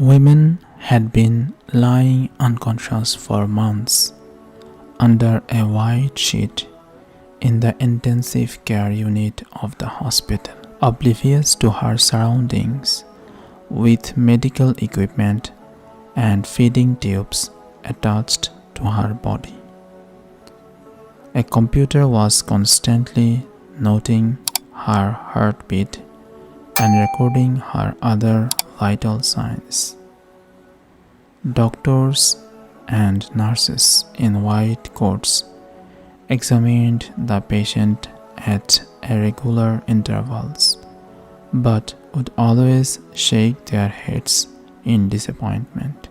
Women had been lying unconscious for months under a white sheet in the intensive care unit of the hospital, oblivious to her surroundings, with medical equipment and feeding tubes attached to her body. A computer was constantly noting her heartbeat and recording her other vital signs. Doctors and nurses in white coats examined the patient at irregular intervals, but would always shake their heads in disappointment.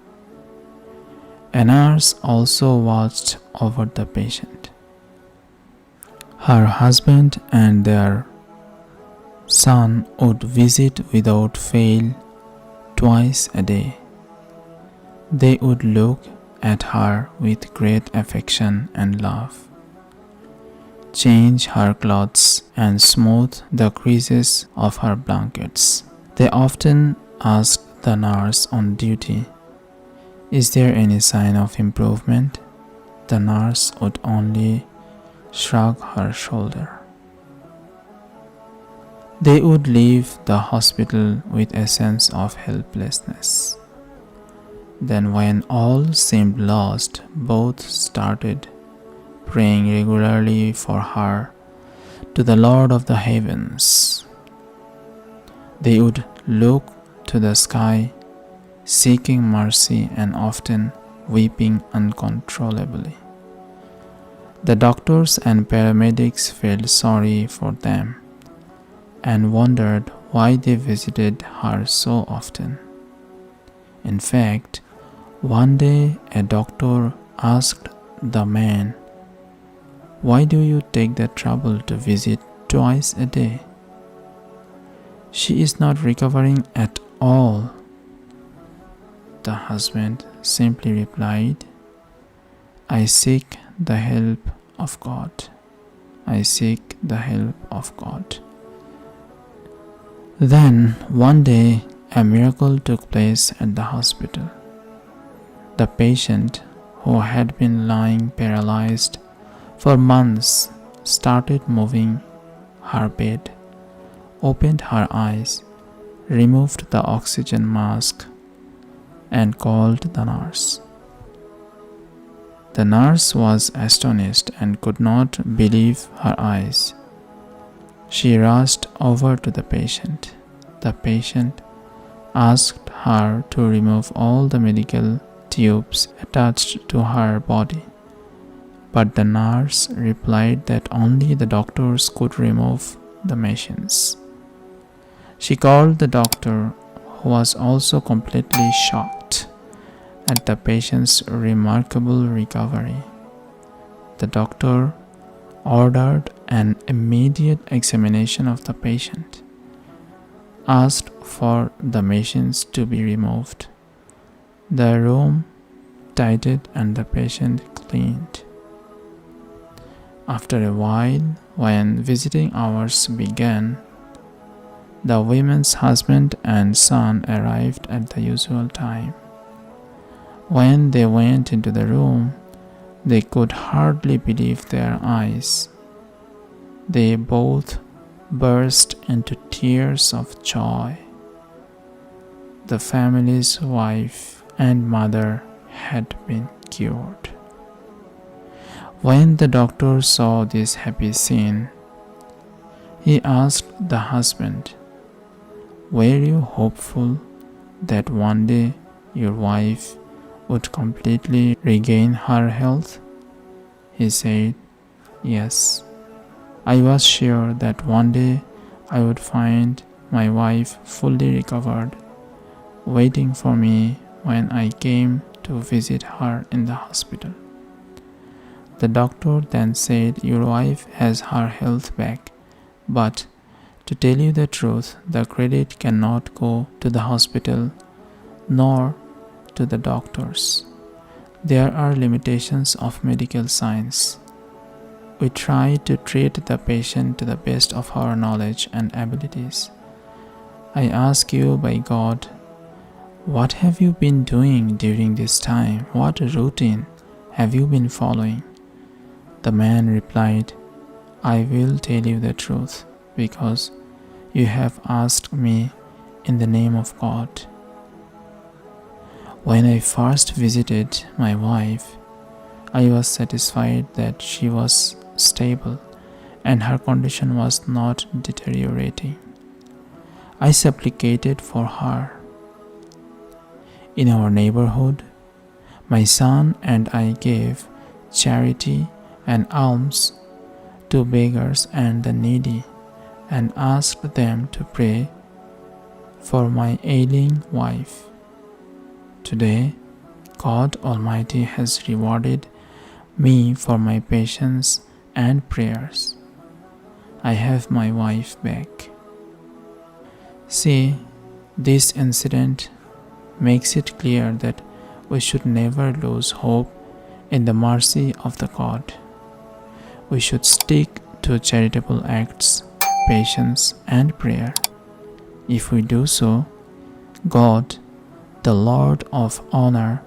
A nurse also watched over the patient. Her husband and their son would visit without fail twice a day. They would look at her with great affection and love, change her clothes, and smooth the creases of her blankets. They often asked the nurse on duty, "Is there any sign of improvement?" The nurse would only shrug her shoulder. They would leave the hospital with a sense of helplessness. Then, when all seemed lost, both started praying regularly for her to the Lord of the heavens. They would look to the sky, seeking mercy and often weeping uncontrollably. The doctors and paramedics felt sorry for them and wondered why they visited her so often. In fact, one day a doctor asked the man, "Why do you take the trouble to visit twice a day?" "She is not recovering at all," the husband simply replied. "I seek the help of God. I seek the help of God." Then, one day, a miracle took place at the hospital. The patient, who had been lying paralyzed for months, started moving her bed, opened her eyes, removed the oxygen mask, and called the nurse. The nurse was astonished and could not believe her eyes. She rushed over to the patient. The patient asked her to remove all the medical tubes attached to her body, but the nurse replied that only the doctors could remove the machines. She called the doctor, who was also completely shocked at the patient's remarkable recovery. The doctor ordered an immediate examination of the patient, asked for the machines to be removed, the room tidied, and the patient cleaned. After a while, when visiting hours began, the women's husband and son arrived at the usual time. When they went into the room, they could hardly believe their eyes. They both burst into tears of joy. The family's wife and mother had been cured. When the doctor saw this happy scene, he asked the husband, "Were you hopeful that one day your wife would completely regain her health?" He said, "Yes, I was sure that one day I would find my wife fully recovered, waiting for me when I came to visit her in the hospital." The doctor then said, "Your wife has her health back, but to tell you the truth, the credit cannot go to the hospital nor to the doctors. There are limitations of medical science. We try to treat the patient to the best of our knowledge and abilities. I ask you by God, "What have you been doing during this time? What routine have you been following?" The man replied, "I will tell you the truth, because you have asked me in the name of God. When I first visited my wife, I was satisfied that she was stable and her condition was not deteriorating. I supplicated for her. In our neighborhood, my son and I gave charity and alms to beggars and the needy, and asked them to pray for my ailing wife. Today, God Almighty has rewarded me for my patience and prayers. I have my wife back." See, this incident makes it clear that we should never lose hope in the mercy of the God. We should stick to charitable acts, patience, and prayer. If we do so, God, the Lord of honor,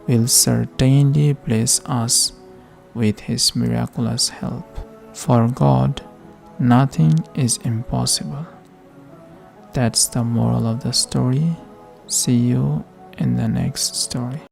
will certainly bless us with His miraculous help. For God, nothing is impossible. That's the moral of the story. See you in the next story.